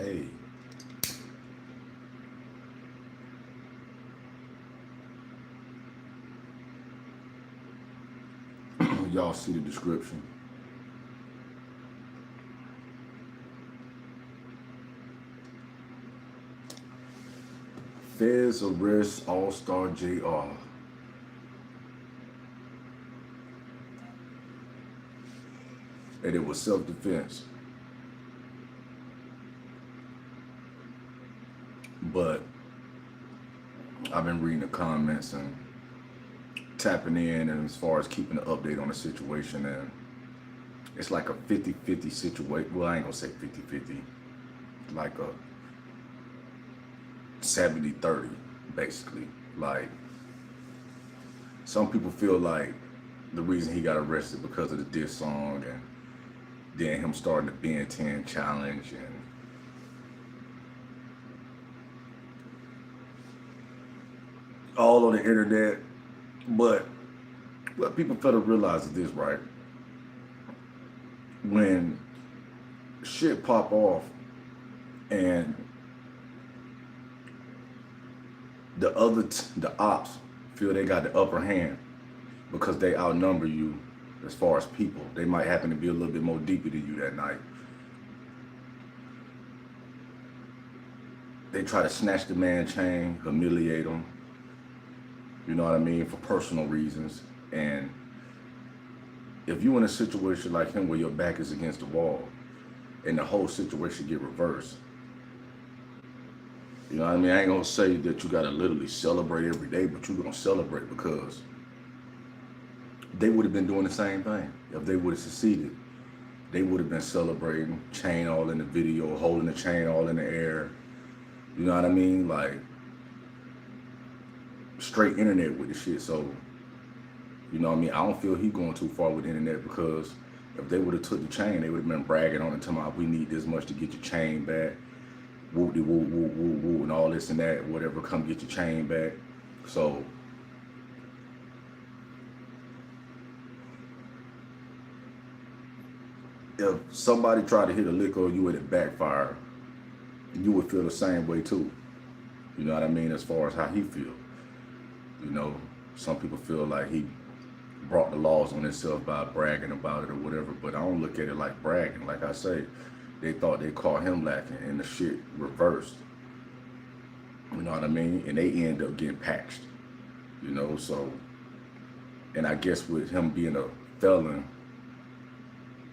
Hey, y'all see the description. Feds arrest AllStar Jr. And it was self-defense. But I've been reading the comments and tapping in, and as far as keeping an update on the situation, and it's like a 50-50 situation. Well, I ain't gonna say 50-50, like a 70-30, basically. Like, some people feel like the reason he got arrested because of the diss song, and then him starting the Ben 10 challenge, and all on the internet. But what people fail to realize is this, right? When shit pop off and the ops feel they got the upper hand because they outnumber you as far as people. They might happen to be a little bit more deeper than you that night. They try to snatch the man chain, humiliate him, you know what I mean, for personal reasons. And if you in a situation like him where your back is against the wall and the whole situation get reversed, you know what I mean? I ain't gonna say that you gotta literally celebrate every day, but you're gonna celebrate because they would have been doing the same thing. If they would have succeeded, they would have been celebrating, chain all in the video, holding the chain all in the air. You know what I mean? Like, straight internet with the shit. So, you know what I mean? I don't feel he going too far with the internet, because if they would have took the chain, they would have been bragging on it, talking about, we need this much to get your chain back. Whoop de whoop whoop whoop whoop and all this and that, whatever, come get your chain back. So if somebody tried to hit a lick on you and it backfire, you would feel the same way too. You know what I mean? As far as how he feel. You know, some people feel like he brought the laws on himself by bragging about it or whatever, but I don't look at it like bragging. Like I say, they thought they caught him lacking and the shit reversed. You know what I mean? And they end up getting patched. You know, so, and I guess with him being a felon,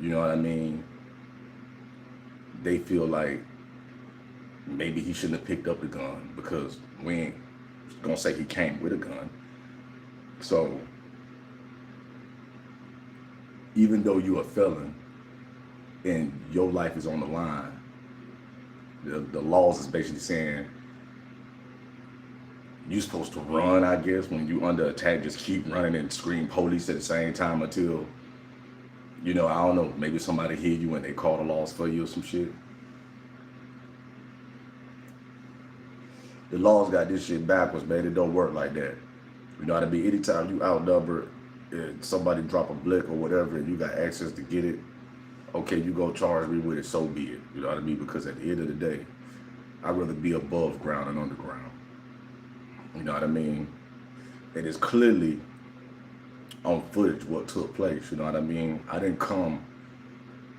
you know what I mean, they feel like maybe he shouldn't have picked up the gun, because we ain't gonna say he came with a gun. So even though you're a felon and your life is on the line, the laws is basically saying you're supposed to run, I guess. When you under attack, just keep running and scream police at the same time until, you know, I don't know, maybe somebody hear you and they call the laws for you or some shit. The laws got this shit backwards, man. It don't work like that. You know what I mean? Anytime you outnumber and somebody drop a blick or whatever and you got access to get it, okay, you go charge me with it, so be it. You know what I mean? Because at the end of the day, I'd rather be above ground than underground. You know what I mean? It is clearly on footage what took place. You know what I mean? I didn't come,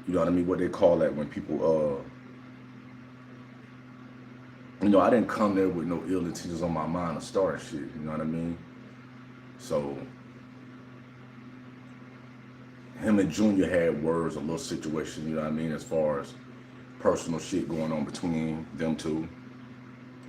you know what I mean, what they call that when people, you know, I didn't come there with no ill intentions on my mind to start shit. You know what I mean? So him and Junior had words, a little situation, you know what I mean, as far as personal shit going on between them two.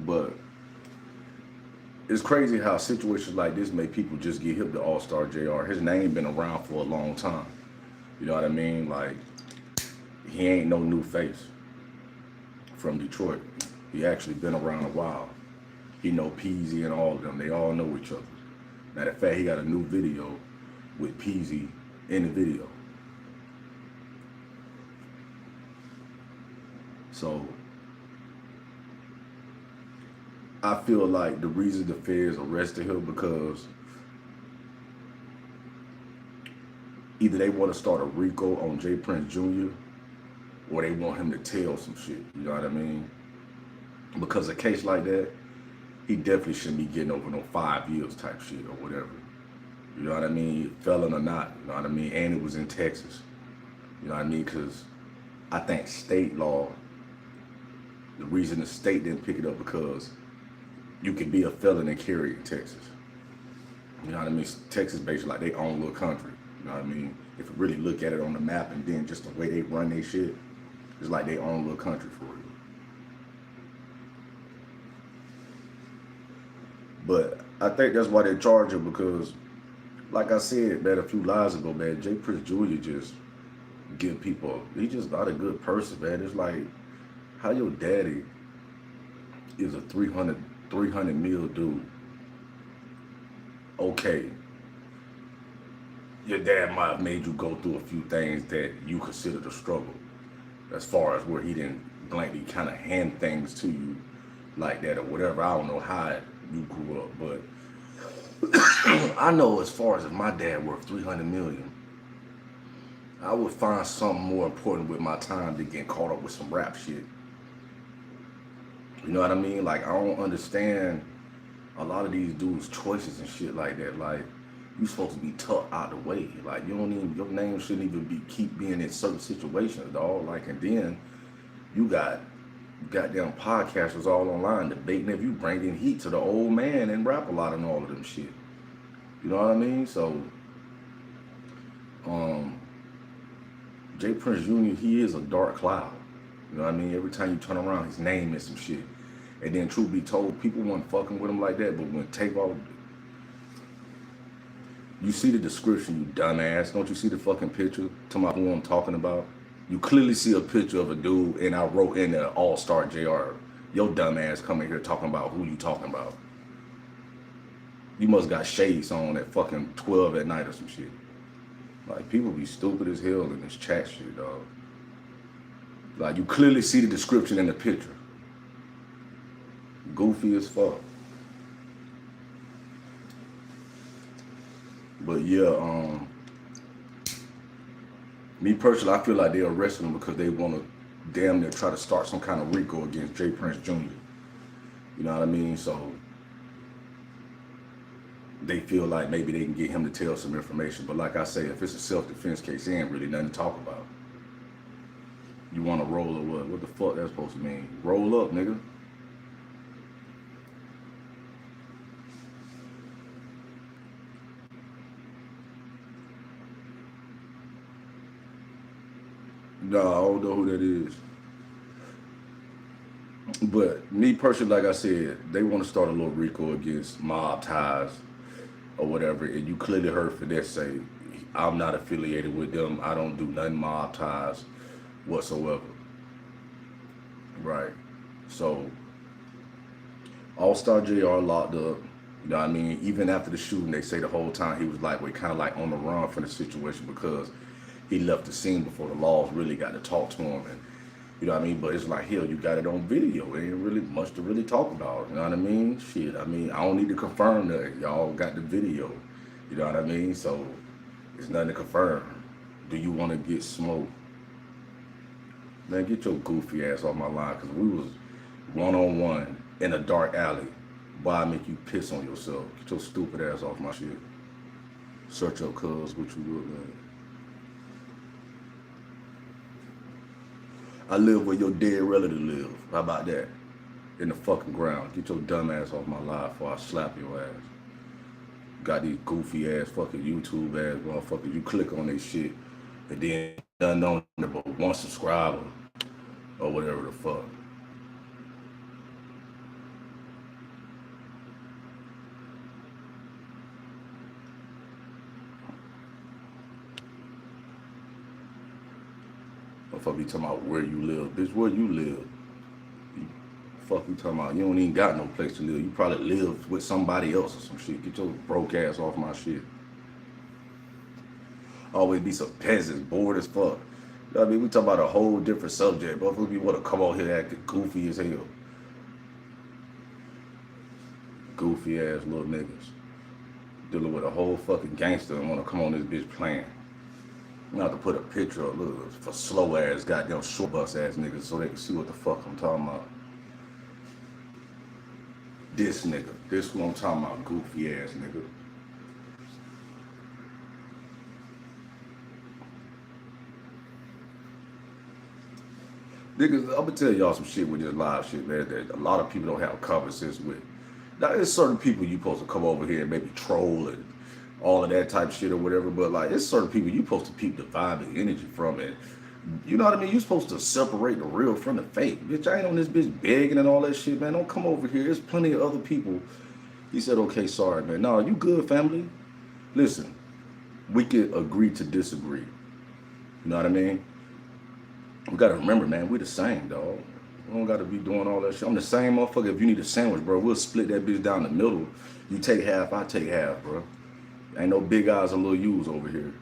But it's crazy how situations like this make people just get hip to AllStar Jr. His name been around for a long time. You know what I mean? Like, he ain't no new face from Detroit. He actually been around a while. He know Peasy and all of them. They all know each other. Matter of fact, he got a new video with Peasy in the video. So I feel like the reason the feds arrested him because either they want to start a RICO on J. Prince Jr. or they want him to tell some shit. You know what I mean? Because a case like that, he definitely shouldn't be getting over no 5 years type shit or whatever. You know what I mean? Felon or not, you know what I mean? And it was in Texas. You know what I mean? Because I think state law, the reason the state didn't pick it up because you can be a felon and carry it in Texas. You know what I mean? Texas basically like their own little country. You know what I mean? If you really look at it on the map and then just the way they run their shit, it's like their own little country for you. But I think that's why they charge him because, like I said, man, a few lives ago, man, J. Prince Jr. just give people, he's just not a good person, man. It's like, how your daddy is a 300 mil dude. Okay, your dad might have made you go through a few things that you considered a struggle, as far as where he didn't blankly kind of hand things to you like that or whatever. I don't know how you grew up, but I know as far as if my dad worth 300 million, I would find something more important with my time than getting caught up with some rap shit. You know what I mean? Like, I don't understand a lot of these dudes' choices and shit like that. Like, you supposed to be tucked out the way. Like, you don't even, your name shouldn't even be keep being in certain situations, dog. Like, and then you got goddamn podcasters all online debating if you bring in heat to the old man and rap a lot and all of them shit. You know what I mean? So, J. Prince Jr., he is a dark cloud. You know what I mean? Every time you turn around, his name is some shit. And then, truth be told, people weren't fucking with him like that. But when Takeoff, you see the description, you dumbass. Don't you see the fucking picture? Talking about who I'm talking about. You clearly see a picture of a dude, and I wrote in the AllStar Jr. Your dumbass coming here talking about who you talking about. You must got shades on at fucking 12 at night or some shit. Like, people be stupid as hell in this chat shit, dog. Like, you clearly see the description in the picture. Goofy as fuck. But yeah, me personally, I feel like they arrested him because they want to damn near try to start some kind of RICO against J. Prince Jr. You know what I mean? So they feel like maybe they can get him to tell some information. But like I say, if it's a self-defense case, there ain't really nothing to talk about. You want to roll or what? What the fuck that's supposed to mean? Roll up, nigga. No, I don't know who that is. But me personally, like I said, they want to start a little RICO against mob ties or whatever. And you clearly heard Finesse say, I'm not affiliated with them. I don't do nothing mob ties whatsoever. Right. So, AllStar Jr. locked up. You know what I mean? Even after the shooting, they say the whole time he was like, we're kind of like on the run from the situation because he left the scene before the laws really got to talk to him. And you know what I mean? But it's like, hell, you got it on video. It ain't really much to really talk about. You know what I mean? Shit, I mean, I don't need to confirm that. Y'all got the video. You know what I mean? So, it's nothing to confirm. Do you want to get smoked? Man, get your goofy ass off my line, because we was one-on-one in a dark alley. Boy, I make you piss on yourself. Get your stupid ass off my shit. Search your cuz, what you look like. I live where your dead relative live. How about that? In the fucking ground. Get your dumb ass off my live before I slap your ass. Got these goofy ass fucking YouTube ass motherfuckers. You click on this shit and then nothing on there but one subscriber or whatever the fuck. Motherfucker be talking about where you live. Bitch, where you live? Fuck you talking about? You don't even got no place to live. You probably live with somebody else or some shit. Get your broke ass off my shit. Always be some peasants, bored as fuck. You know what I mean? We talk about a whole different subject. Motherfuckers be want to come out here acting goofy as hell. Goofy ass little niggas. Dealing with a whole fucking gangster and want to come on this bitch playing. I'm gonna have to put a picture of look for slow ass goddamn short bus ass niggas so they can see what the fuck I'm talking about. This nigga. This who I'm talking about, goofy ass nigga. Niggas, I'm gonna tell y'all some shit with this live shit, man, that a lot of people don't have common sense with. Now, there's certain people you supposed to come over here and maybe troll and all of that type of shit or whatever, but like, it's certain people you supposed to peep the vibe and energy from it. You know what I mean? You supposed to separate the real from the fake. Bitch, I ain't on this bitch begging and all that shit, man. Don't come over here. There's plenty of other people. He said, okay, sorry, man. No, you good, family? Listen, we can agree to disagree. You know what I mean? We gotta remember, man, we the same, dog. We don't gotta be doing all that shit. I'm the same motherfucker. If you need a sandwich, bro, we'll split that bitch down the middle. You take half, I take half, bro. Ain't no big eyes or little U's over here.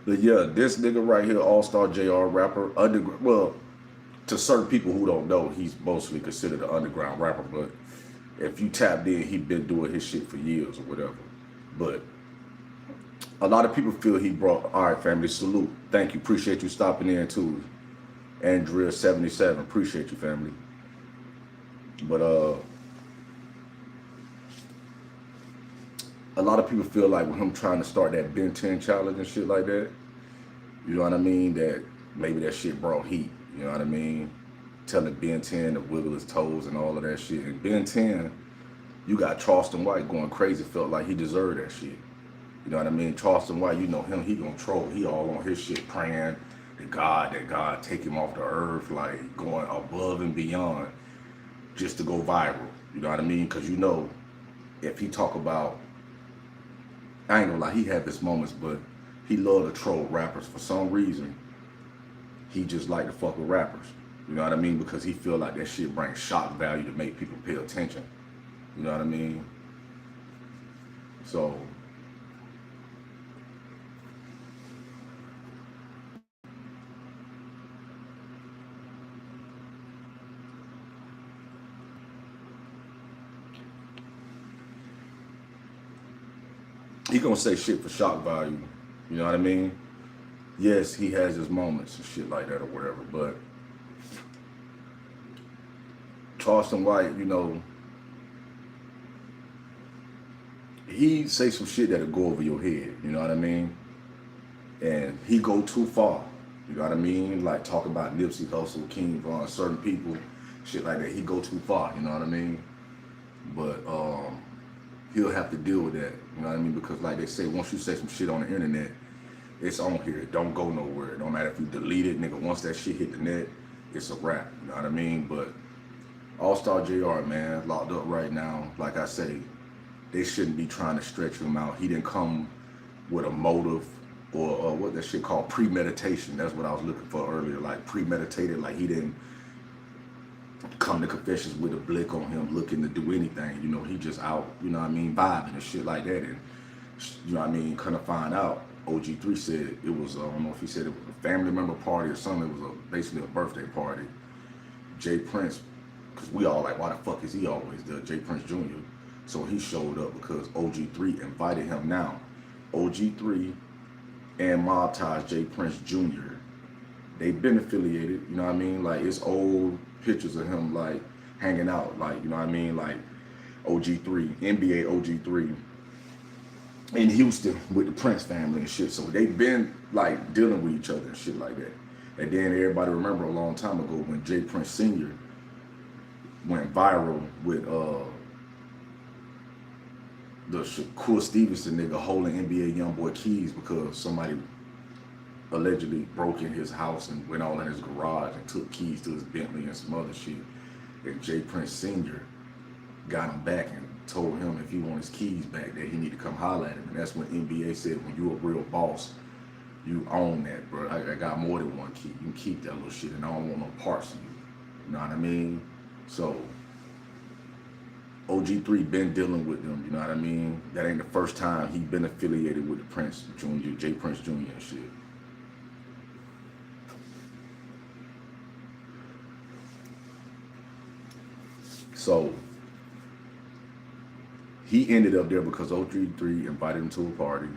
But yeah, this nigga right here, AllStar Jr. rapper, underground. Well, to certain people who don't know, he's mostly considered an underground rapper. But if you tapped in, he been doing his shit for years or whatever. But a lot of people feel he brought. All right, family, salute. Thank you, appreciate you stopping in too. Andrea77, appreciate you, family. But a lot of people feel like with him trying to start that Ben 10 challenge and shit like that, you know what I mean, that maybe that shit brought heat, you know what I mean? Telling Ben 10 to wiggle his toes and all of that shit. And Ben 10, you got Charleston White going crazy, felt like he deserved that shit. You know what I mean? Charleston White, you know him, he gonna troll. He all on his shit praying that God take him off the earth, like going above and beyond just to go viral. You know what I mean? Because you know, if he talk about, I ain't gonna lie, he had his moments, but he loved to troll rappers. For some reason, he just like to fuck with rappers. You know what I mean? Because he feel like that shit brings shock value to make people pay attention. You know what I mean? So he gonna say shit for shock value. You know what I mean? Yes, he has his moments and shit like that or whatever, but Charleston White, you know, he say some shit that'll go over your head, you know what I mean? And he go too far, you know what I mean? Like talk about Nipsey Hussle, King Von, certain people, shit like that. He go too far, you know what I mean? But he'll have to deal with that, you know what I mean? Because like they say, once you say some shit on the internet, it's on here. It don't go nowhere. It don't matter if you delete it, nigga. Once that shit hit the net, it's a wrap, you know what I mean? But AllStar Jr., man, locked up right now. Like I say, they shouldn't be trying to stretch him out. He didn't come with a motive or what that shit called premeditation. That's what I was looking for earlier, like premeditated. Like he didn't come to confessions with a blick on him looking to do anything. You know, he just out, you know what I mean, vibing and shit like that. And, you know what I mean, kind of find out. OG3 said it was, I don't know if he said it was a family member party or something. It was basically a birthday party. Jay Prince, because we all like, why the fuck is he always there? Jay Prince Jr. So he showed up because OG3 invited him. Now, OG3 and Mob Ties Jay Prince Jr., they've been affiliated, you know what I mean? Like, it's old pictures of him, like, hanging out, like, you know what I mean? Like, OG3, NBA OG3 in Houston with the Prince family and shit. So they've been, like, dealing with each other and shit like that. And then everybody remember a long time ago when Jay Prince Sr. went viral with the Shakur Stevenson nigga holding NBA YoungBoy keys because somebody allegedly broke in his house and went all in his garage and took keys to his Bentley and some other shit. And Jay Prince Sr. got him back and told him if he want his keys back that he need to come holler at him. And that's when NBA said, when you a real boss, you own that, bro. I got more than one key. You can keep that little shit and I don't want no parts of you. You know what I mean? So OG3 been dealing with them, you know what I mean? That ain't the first time he been affiliated with the Prince Jr., Jay Prince Jr. and shit. So He ended up there because 033 invited him to a party.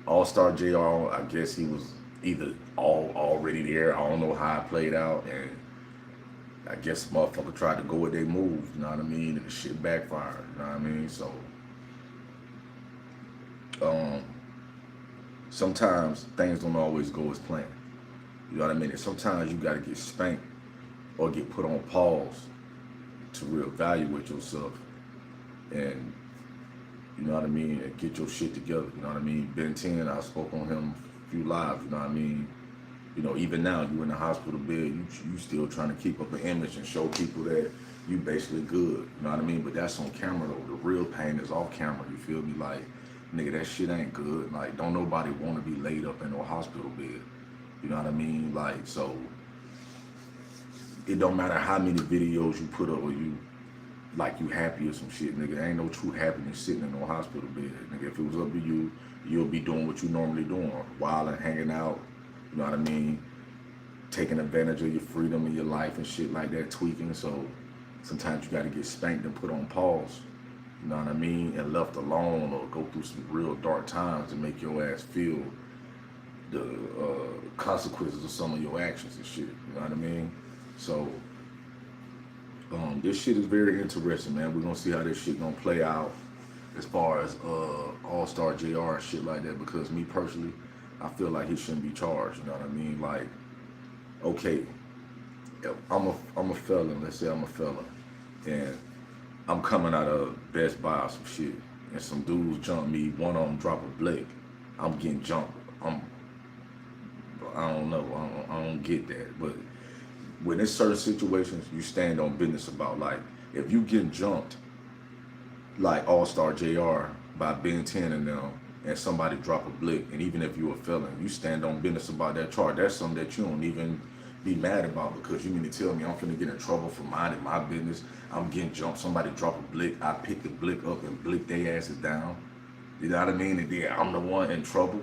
AllStar Jr. I guess he was either already there. I don't know how it played out, and I guess motherfucker tried to go with their move. You know what I mean? And the shit backfired. You know what I mean? So, um, sometimes things don't always go as planned. You know what I mean? And sometimes you got to get spanked or get put on pause to reevaluate yourself and, you know what I mean, and get your shit together. You know what I mean? Ben 10, I spoke on him a few lives. You know what I mean? You know, even now you in the hospital bed, you still trying to keep up an image and show people that you basically good. You know what I mean? But that's on camera though. The real pain is off camera. You feel me? Like, nigga, that shit ain't good. Like, don't nobody want to be laid up in no hospital bed. You know what I mean? Like, so it don't matter how many videos you put up or you like you happy or some shit, nigga. Ain't no true happiness sitting in no hospital bed, nigga. If it was up to you, you'll be doing what you normally doing, wilding, hanging out. You know what I mean? Taking advantage of your freedom and your life and shit like that, tweaking. So sometimes you got to get spanked and put on pause. You know what I mean? And left alone or go through some real dark times to make your ass feel the consequences of some of your actions and shit. You know what I mean? So this shit is very interesting, man. We're gonna see how this shit gonna play out as far as AllStar Jr. and shit like that. Because me personally, I feel like he shouldn't be charged. You know what I mean? Like, okay, I'm a felon. Let's say I'm a felon, and I'm coming out of Best Buy or some shit, and some dudes jump me. One of them drop a blick. I'm getting jumped. I don't know. I don't get that. But when there's certain situations, you stand on business about. Like, if you getting jumped, like AllStar Jr. by Ben 10 and them, and somebody drop a blick, and even if you're a felon, you stand on business about that charge. That's something that you don't even be mad about, because you mean to tell me I'm finna get in trouble for minding my business? I'm getting jumped, somebody drop a blick, I pick the blick up and blick their asses down. You know what I mean? And then I'm the one in trouble.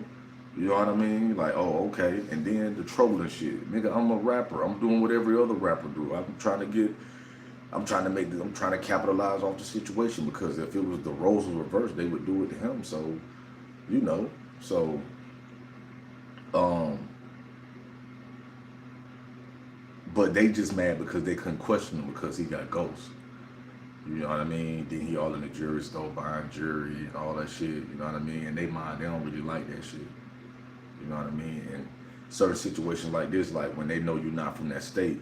You know what I mean? Like, oh, okay. And then the trouble and shit. Nigga, I'm a rapper. I'm doing what every other rapper do. I'm trying to capitalize off the situation, because if it was the roles were reversed, they would do it to him. So, you know, so, but they just mad because they couldn't question him because he got ghosts. You know what I mean? Then he all in the jury store buying jury and all that shit. You know what I mean? And they mind, they don't really like that shit. You know what I mean? And certain situations like this, like when they know you're not from that state,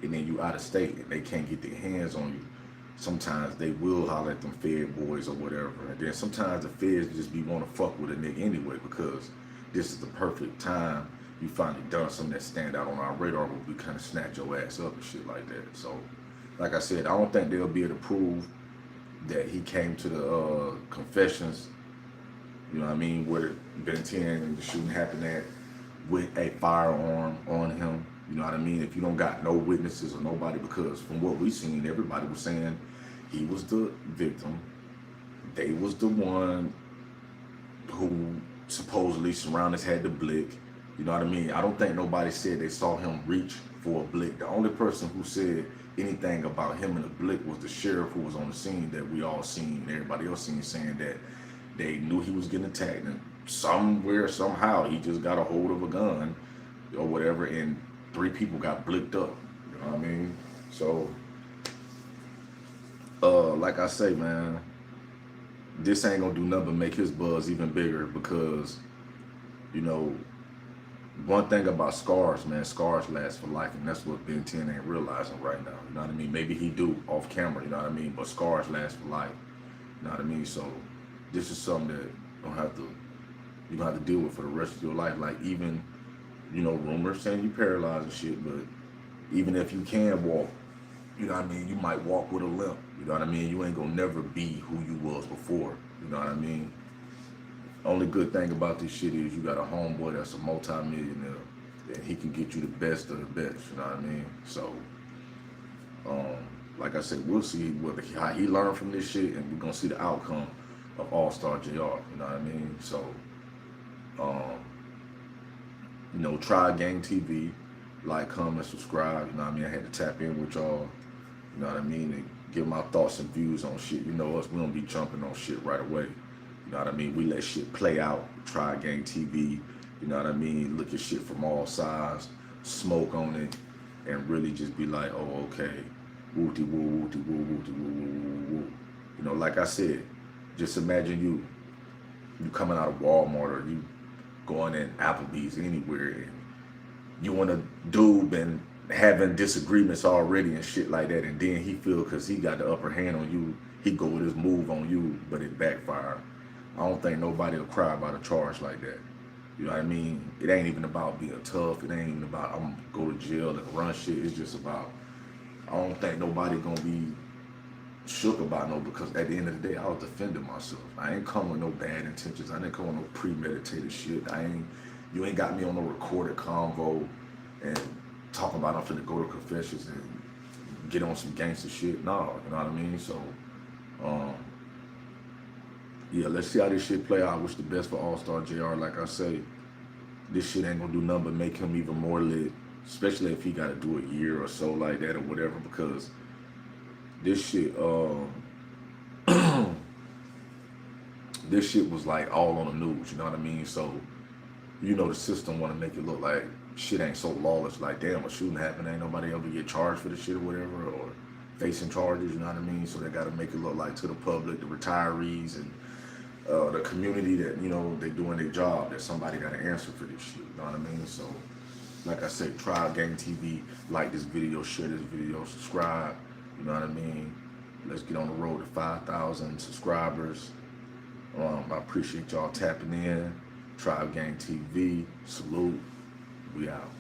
and then you out of state and they can't get their hands on you, sometimes they will holler at them Fed boys or whatever. And then sometimes the feds just be want to fuck with a nigga anyway, because this is the perfect time you finally done something that stand out on our radar where we kind of snatch your ass up and shit like that. So, like I said, I don't think they'll be able to prove that he came to the confessions, you know what I mean, where Ben 10 and the shooting happened at, with a firearm on him. You know what I mean? If you don't got no witnesses or nobody, because from what we seen, everybody was saying he was the victim. They was the one who supposedly surroundings had the blick. You know what I mean? I don't think nobody said they saw him reach for a blick. The only person who said anything about him and the blick was the sheriff who was on the scene, that we all seen, everybody else seen, saying that they knew he was getting attacked, and somewhere, somehow, he just got a hold of a gun or whatever, and 3 people got blicked up. You know what I mean? So, like I say, man, this ain't gonna do nothing but make his buzz even bigger, because, you know, one thing about scars, man, scars last for life, and that's what Ben 10 ain't realizing right now. You know what I mean? Maybe he do off camera, you know what I mean? But scars last for life. You know what I mean? So this is something that you're gonna have to deal with for the rest of your life. Like, even, you know, rumors saying you paralyzed and shit, but even if you can walk, you know what I mean, you might walk with a limp. You know what I mean? You ain't gonna never be who you was before. You know what I mean? Only good thing about this shit is you got a homeboy that's a multi-millionaire, and he can get you the best of the best. You know what I mean? So, like I said, we'll see how he learned from this shit, and we're gonna see the outcome of AllStar Jr. You know what I mean? So, you know, try Gang TV, like, comment, subscribe. You know what I mean? I had to tap in with y'all. You know what I mean? And give my thoughts and views on shit. You know us, we don't be jumping on shit right away. You know what I mean? We let shit play out. Try Gang TV. You know what I mean? Look at shit from all sides, smoke on it, and really just be like, oh, okay, wooty woo, wooty woo, wooty woo, woo, woo, woo. You know, like I said, just imagine you coming out of Walmart, or you going in Applebee's, anywhere, and you want a dude been having disagreements already and shit like that, and then he feel because he got the upper hand on you, he go with his move on you, but it backfired. I don't think nobody will cry about a charge like that. You know what I mean? It ain't even about being tough. It ain't even about I'm gonna go to jail and run shit. It's just about, I don't think nobody gonna be shook about no, because at the end of the day, I was defending myself. I ain't come with no bad intentions. I didn't come with no premeditated shit. You ain't got me on no recorded convo and talking about I'm finna go to confessions and get on some gangster shit. No, you know what I mean? So, yeah, let's see how this shit play out. I wish the best for AllStar Jr. Like I say, this shit ain't gonna do nothing but make him even more lit, especially if he gotta do a year or so like that or whatever, because this shit, this shit was like all on the news, you know what I mean? So, you know, the system want to make it look like shit ain't so lawless. Like, damn, a shooting happened, ain't nobody ever get charged for the shit or whatever, or facing charges, you know what I mean? So they got to make it look like to the public, the retirees, and the community that, you know, they doing their job, that somebody got to answer for this shit, you know what I mean? So, like I said, try Gang TV, like this video, share this video, subscribe, you know what I mean? Let's get on the road to 5,000 subscribers. I appreciate y'all tapping in. Tribe Gang TV, salute, we out.